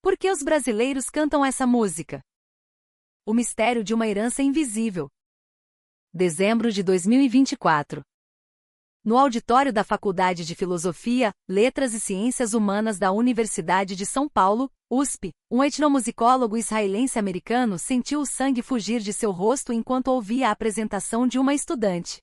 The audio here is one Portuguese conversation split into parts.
Por que os brasileiros cantam essa música? O mistério de uma herança invisível. Dezembro de 2024. No auditório da Faculdade de Filosofia, Letras e Ciências Humanas da Universidade de São Paulo, USP, um etnomusicólogo israelense-americano sentiu o sangue fugir de seu rosto enquanto ouvia a apresentação de uma estudante.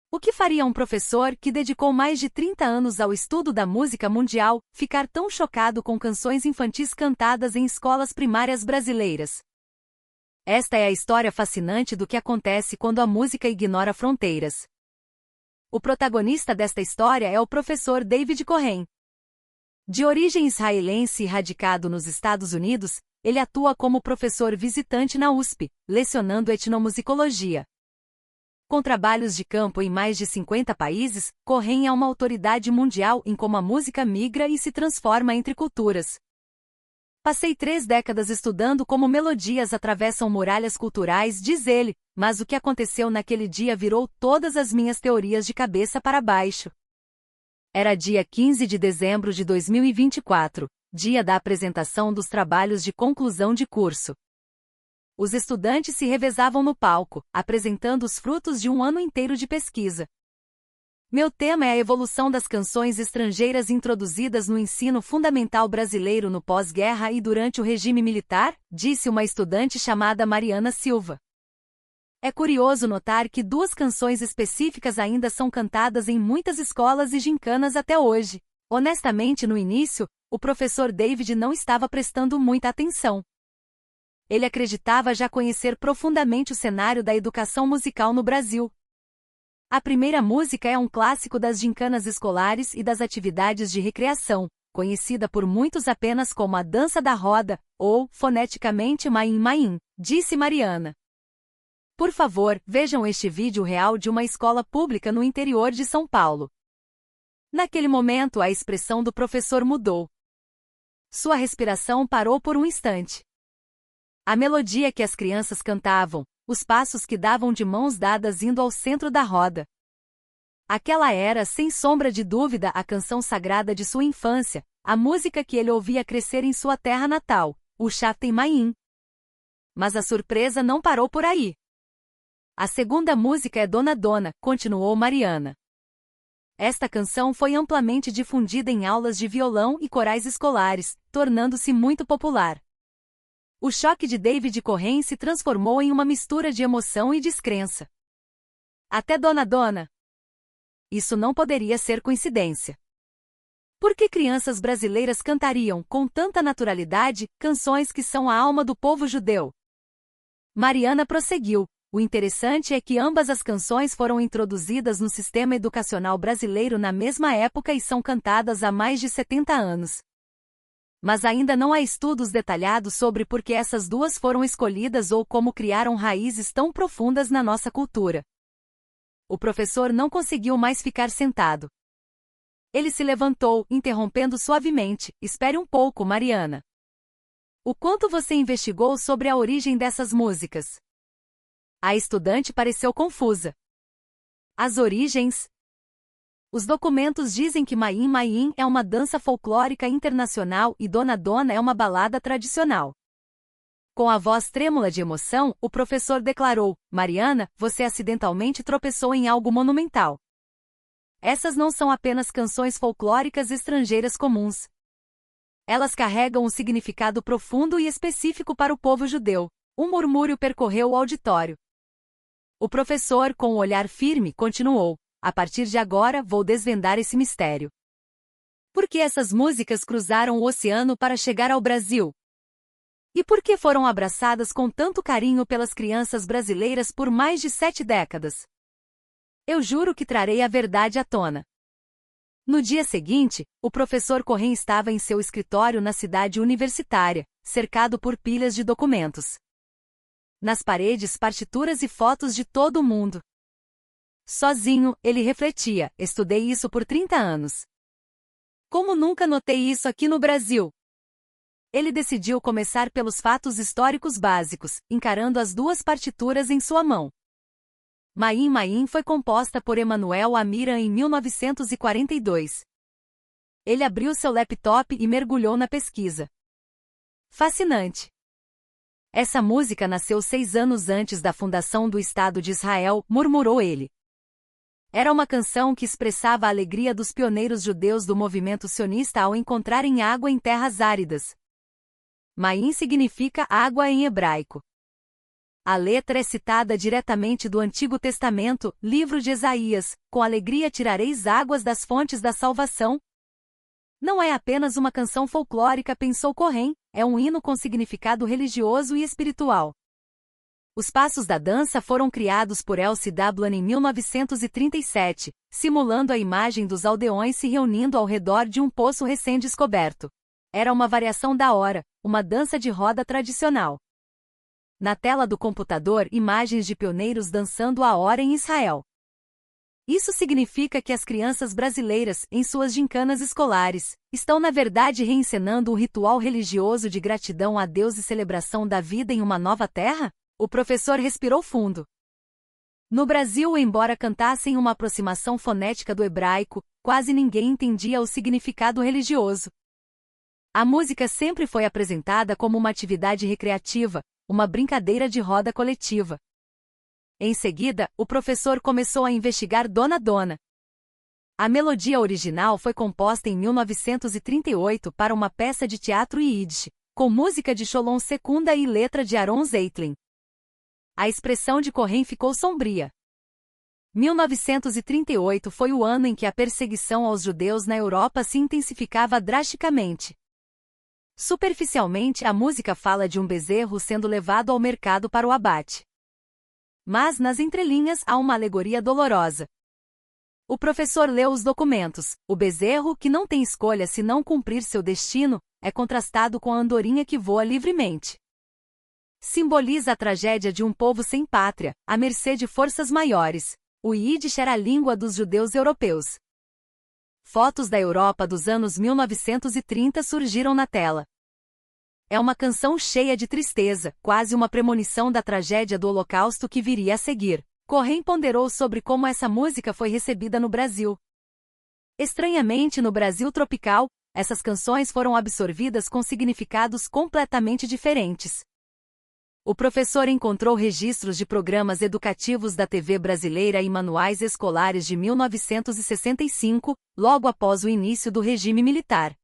O que faria um professor que dedicou mais de 30 anos ao estudo da música mundial ficar tão chocado com canções infantis cantadas em escolas primárias brasileiras? Esta é a história fascinante do que acontece quando a música ignora fronteiras. O protagonista desta história é o professor David Cohen. De origem israelense e radicado nos Estados Unidos, ele atua como professor visitante na USP, lecionando etnomusicologia. Com trabalhos de campo em mais de 50 países, Cohen é uma autoridade mundial em como a música migra e se transforma entre culturas. Passei 3 décadas estudando como melodias atravessam muralhas culturais, diz ele, mas o que aconteceu naquele dia virou todas as minhas teorias de cabeça para baixo. Era dia 15 de dezembro de 2024, dia da apresentação dos trabalhos de conclusão de curso. Os estudantes se revezavam no palco, apresentando os frutos de um ano inteiro de pesquisa. Meu tema é a evolução das canções estrangeiras introduzidas no ensino fundamental brasileiro no pós-guerra e durante o regime militar, disse uma estudante chamada Mariana Silva. É curioso notar que 2 canções específicas ainda são cantadas em muitas escolas e gincanas até hoje. Honestamente, no início, o professor David não estava prestando muita atenção. Ele acreditava já conhecer profundamente o cenário da educação musical no Brasil. A primeira música é um clássico das gincanas escolares e das atividades de recreação, conhecida por muitos apenas como a dança da roda, ou, foneticamente, Maim Maim, disse Mariana. Por favor, vejam este vídeo real de uma escola pública no interior de São Paulo. Naquele momento, a expressão do professor mudou. Sua respiração parou por um instante. A melodia que as crianças cantavam, os passos que davam de mãos dadas indo ao centro da roda. Aquela era, sem sombra de dúvida, a canção sagrada de sua infância, a música que ele ouvia crescer em sua terra natal, o Shaftem Maim. Mas a surpresa não parou por aí. A segunda música é Dona Dona, continuou Mariana. Esta canção foi amplamente difundida em aulas de violão e corais escolares, tornando-se muito popular. O choque de David Cohen se transformou em uma mistura de emoção e descrença. Até Dona Dona. Isso não poderia ser coincidência. Por que crianças brasileiras cantariam, com tanta naturalidade, canções que são a alma do povo judeu? Mariana prosseguiu. O interessante é que ambas as canções foram introduzidas no sistema educacional brasileiro na mesma época e são cantadas há mais de 70 anos. Mas ainda não há estudos detalhados sobre por que essas 2 foram escolhidas ou como criaram raízes tão profundas na nossa cultura. O professor não conseguiu mais ficar sentado. Ele se levantou, interrompendo suavemente. Espere um pouco, Mariana. O quanto você investigou sobre a origem dessas músicas? A estudante pareceu confusa. As origens? Os documentos dizem que Maim Maim é uma dança folclórica internacional e Dona Dona é uma balada tradicional. Com a voz trêmula de emoção, o professor declarou: Mariana, você acidentalmente tropeçou em algo monumental. Essas não são apenas canções folclóricas estrangeiras comuns. Elas carregam um significado profundo e específico para o povo judeu. Um murmúrio percorreu o auditório. O professor, com o olhar firme, continuou: a partir de agora vou desvendar esse mistério. Por que essas músicas cruzaram o oceano para chegar ao Brasil? E por que foram abraçadas com tanto carinho pelas crianças brasileiras por mais de 7 décadas? Eu juro que trarei a verdade à tona. No dia seguinte, o professor Cohen estava em seu escritório na cidade universitária, cercado por pilhas de documentos. Nas paredes, partituras e fotos de todo o mundo. Sozinho, ele refletia: estudei isso por 30 anos. Como nunca notei isso aqui no Brasil? Ele decidiu começar pelos fatos históricos básicos, encarando as 2 partituras em sua mão. Maim Maim foi composta por Emanuel Amira em 1942. Ele abriu seu laptop e mergulhou na pesquisa. Fascinante! Essa música nasceu 6 anos antes da fundação do Estado de Israel, murmurou ele. Era uma canção que expressava a alegria dos pioneiros judeus do movimento sionista ao encontrarem água em terras áridas. Ma'im significa água em hebraico. A letra é citada diretamente do Antigo Testamento, livro de Isaías: com alegria tirareis águas das fontes da salvação. Não é apenas uma canção folclórica, pensou Cohen, é um hino com significado religioso e espiritual. Os passos da dança foram criados por Elsie Dublin em 1937, simulando a imagem dos aldeões se reunindo ao redor de um poço recém-descoberto. Era uma variação da hora, uma dança de roda tradicional. Na tela do computador, imagens de pioneiros dançando a hora em Israel. Isso significa que as crianças brasileiras, em suas gincanas escolares, estão na verdade reencenando um ritual religioso de gratidão a Deus e celebração da vida em uma nova terra? O professor respirou fundo. No Brasil, embora cantassem uma aproximação fonética do hebraico, quase ninguém entendia o significado religioso. A música sempre foi apresentada como uma atividade recreativa, uma brincadeira de roda coletiva. Em seguida, o professor começou a investigar Dona Dona. A melodia original foi composta em 1938 para uma peça de teatro Yiddish, com música de Sholom Secunda e letra de Aaron Zeitlin. A expressão de Cohen ficou sombria. 1938 foi o ano em que a perseguição aos judeus na Europa se intensificava drasticamente. Superficialmente, a música fala de um bezerro sendo levado ao mercado para o abate. Mas, nas entrelinhas, há uma alegoria dolorosa. O professor leu os documentos. O bezerro, que não tem escolha senão cumprir seu destino, é contrastado com a andorinha que voa livremente. Simboliza a tragédia de um povo sem pátria, à mercê de forças maiores. O Yiddish era a língua dos judeus europeus. Fotos da Europa dos anos 1930 surgiram na tela. É uma canção cheia de tristeza, quase uma premonição da tragédia do Holocausto que viria a seguir. Cohen ponderou sobre como essa música foi recebida no Brasil. Estranhamente, no Brasil tropical, essas canções foram absorvidas com significados completamente diferentes. O professor encontrou registros de programas educativos da TV brasileira e manuais escolares de 1965, logo após o início do regime militar.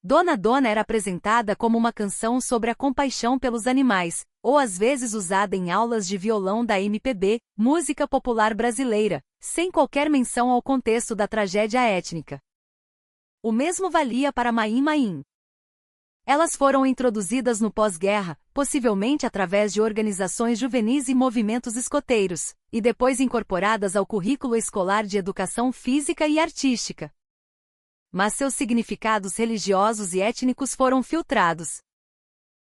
Dona Dona era apresentada como uma canção sobre a compaixão pelos animais, ou às vezes usada em aulas de violão da MPB, música popular brasileira, sem qualquer menção ao contexto da tragédia étnica. O mesmo valia para Ma'im Ma'im. Elas foram introduzidas no pós-guerra, possivelmente através de organizações juvenis e movimentos escoteiros, e depois incorporadas ao currículo escolar de educação física e artística. Mas seus significados religiosos e étnicos foram filtrados.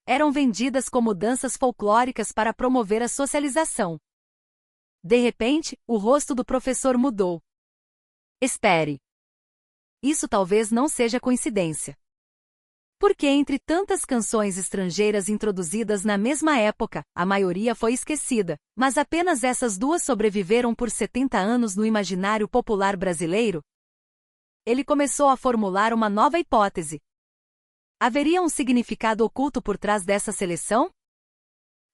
Eram vendidas como danças folclóricas para promover a socialização. De repente, o rosto do professor mudou. Espere. Isso talvez não seja coincidência. Porque entre tantas canções estrangeiras introduzidas na mesma época, a maioria foi esquecida, mas apenas essas duas sobreviveram por 70 anos no imaginário popular brasileiro? Ele começou a formular uma nova hipótese. Haveria um significado oculto por trás dessa seleção?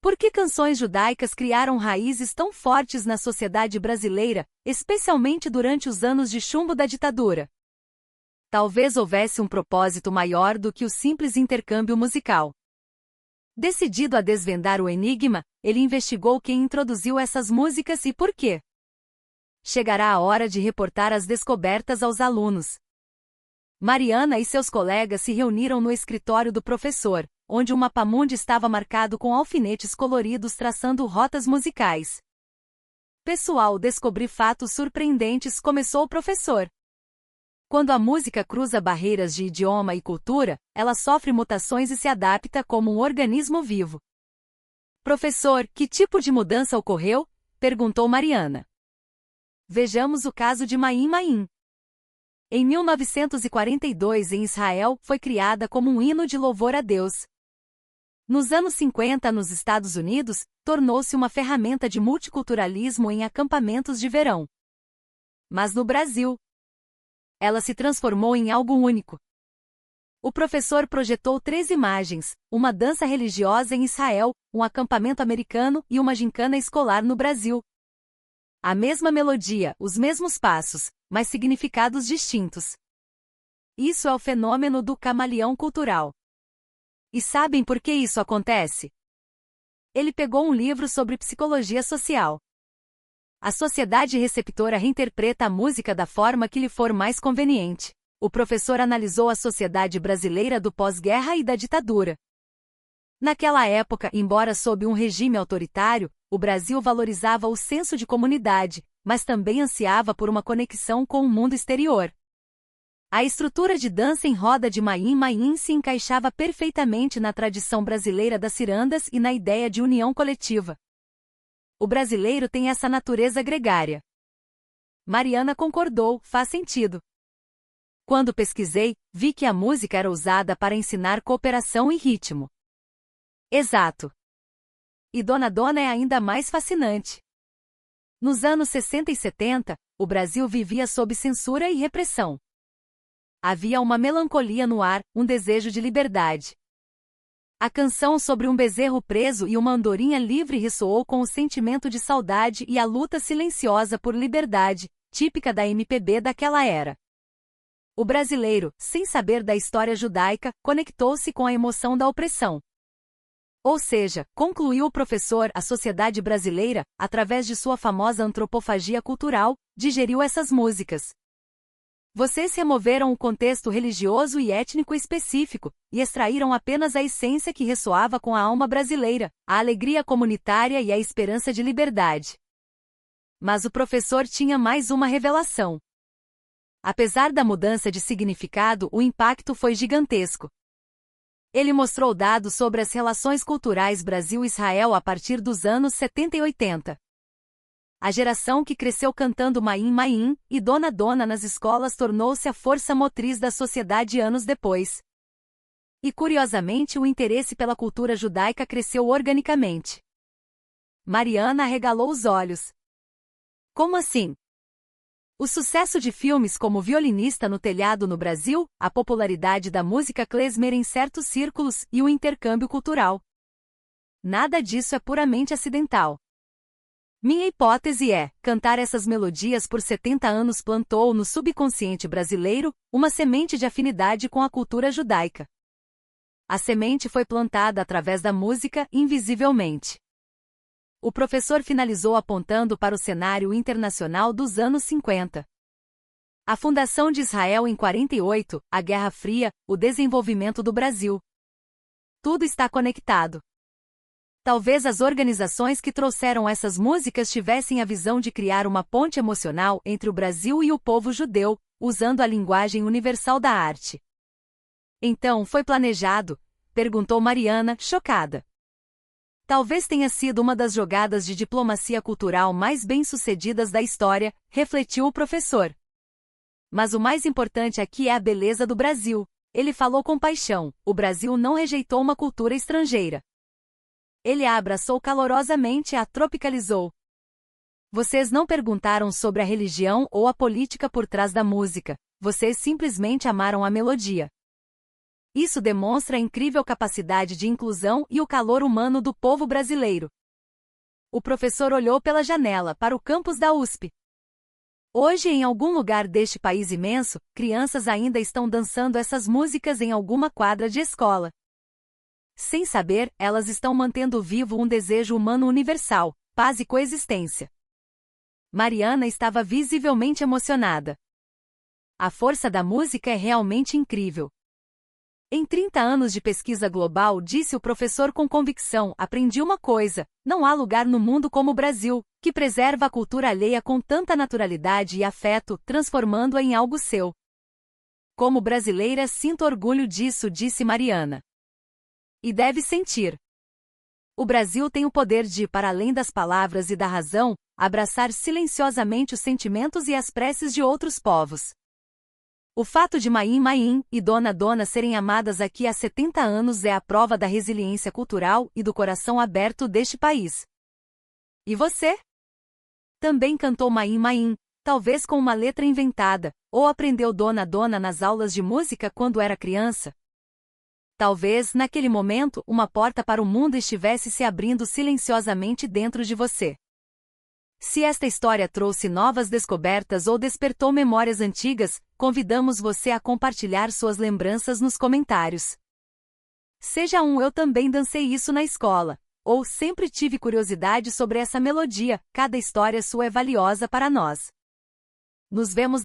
Por que canções judaicas criaram raízes tão fortes na sociedade brasileira, especialmente durante os anos de chumbo da ditadura? Talvez houvesse um propósito maior do que o simples intercâmbio musical. Decidido a desvendar o enigma, ele investigou quem introduziu essas músicas e por quê. Chegará a hora de reportar as descobertas aos alunos. Mariana e seus colegas se reuniram no escritório do professor, onde o mapamundi estava marcado com alfinetes coloridos traçando rotas musicais. Pessoal, descobri fatos surpreendentes, começou o professor. Quando a música cruza barreiras de idioma e cultura, ela sofre mutações e se adapta como um organismo vivo. Professor, que tipo de mudança ocorreu? Perguntou Mariana. Vejamos o caso de Ma'im Ma'im. Em 1942, em Israel, foi criada como um hino de louvor a Deus. Nos anos 50, nos Estados Unidos, tornou-se uma ferramenta de multiculturalismo em acampamentos de verão. Mas no Brasil, ela se transformou em algo único. O professor projetou 3 imagens: uma dança religiosa em Israel, um acampamento americano e uma gincana escolar no Brasil. A mesma melodia, os mesmos passos, mas significados distintos. Isso é o fenômeno do camaleão cultural. E sabem por que isso acontece? Ele pegou um livro sobre psicologia social. A sociedade receptora reinterpreta a música da forma que lhe for mais conveniente. O professor analisou a sociedade brasileira do pós-guerra e da ditadura. Naquela época, embora sob um regime autoritário, o Brasil valorizava o senso de comunidade, mas também ansiava por uma conexão com o mundo exterior. A estrutura de dança em roda de Maim-Maim se encaixava perfeitamente na tradição brasileira das cirandas e na ideia de união coletiva. O brasileiro tem essa natureza gregária. Mariana concordou, faz sentido. Quando pesquisei, vi que a música era usada para ensinar cooperação e ritmo. Exato. E Dona Dona é ainda mais fascinante. Nos anos 60 e 70, o Brasil vivia sob censura e repressão. Havia uma melancolia no ar, um desejo de liberdade. A canção sobre um bezerro preso e uma andorinha livre ressoou com o sentimento de saudade e a luta silenciosa por liberdade, típica da MPB daquela era. O brasileiro, sem saber da história judaica, conectou-se com a emoção da opressão. Ou seja, concluiu o professor, a sociedade brasileira, através de sua famosa antropofagia cultural, digeriu essas músicas. Vocês removeram o contexto religioso e étnico específico, e extraíram apenas a essência que ressoava com a alma brasileira, a alegria comunitária e a esperança de liberdade. Mas o professor tinha mais uma revelação. Apesar da mudança de significado, o impacto foi gigantesco. Ele mostrou dados sobre as relações culturais Brasil-Israel a partir dos anos 70 e 80. A geração que cresceu cantando Maim-Maim e Dona Dona nas escolas tornou-se a força motriz da sociedade anos depois. E curiosamente o interesse pela cultura judaica cresceu organicamente. Mariana arregalou os olhos. Como assim? O sucesso de filmes como Violinista no Telhado no Brasil, a popularidade da música klezmer em certos círculos e o intercâmbio cultural. Nada disso é puramente acidental. Minha hipótese é, cantar essas melodias por 70 anos plantou no subconsciente brasileiro uma semente de afinidade com a cultura judaica. A semente foi plantada através da música, invisivelmente. O professor finalizou apontando para o cenário internacional dos anos 50. A fundação de Israel em 48, a Guerra Fria, o desenvolvimento do Brasil. Tudo está conectado. Talvez as organizações que trouxeram essas músicas tivessem a visão de criar uma ponte emocional entre o Brasil e o povo judeu, usando a linguagem universal da arte. Então foi planejado? Perguntou Mariana, chocada. Talvez tenha sido uma das jogadas de diplomacia cultural mais bem-sucedidas da história, refletiu o professor. Mas o mais importante aqui é a beleza do Brasil. Ele falou com paixão, o Brasil não rejeitou uma cultura estrangeira. Ele a abraçou calorosamente e a tropicalizou. Vocês não perguntaram sobre a religião ou a política por trás da música, vocês simplesmente amaram a melodia. Isso demonstra a incrível capacidade de inclusão e o calor humano do povo brasileiro. O professor olhou pela janela para o campus da USP. Hoje, em algum lugar deste país imenso, crianças ainda estão dançando essas músicas em alguma quadra de escola. Sem saber, elas estão mantendo vivo um desejo humano universal, paz e coexistência. Mariana estava visivelmente emocionada. A força da música é realmente incrível. Em 30 anos de pesquisa global, disse o professor com convicção, aprendi uma coisa, não há lugar no mundo como o Brasil, que preserva a cultura alheia com tanta naturalidade e afeto, transformando-a em algo seu. Como brasileira, sinto orgulho disso, disse Mariana. E deve sentir. O Brasil tem o poder de, para além das palavras e da razão, abraçar silenciosamente os sentimentos e as preces de outros povos. O fato de Maim-Maim e Dona Dona serem amadas aqui há 70 anos é a prova da resiliência cultural e do coração aberto deste país. E você? Também cantou Maim-Maim, talvez com uma letra inventada, ou aprendeu Dona Dona nas aulas de música quando era criança? Talvez, naquele momento, uma porta para o mundo estivesse se abrindo silenciosamente dentro de você. Se esta história trouxe novas descobertas ou despertou memórias antigas, convidamos você a compartilhar suas lembranças nos comentários. Seja eu também dancei isso na escola, ou sempre tive curiosidade sobre essa melodia, cada história sua é valiosa para nós. Nos vemos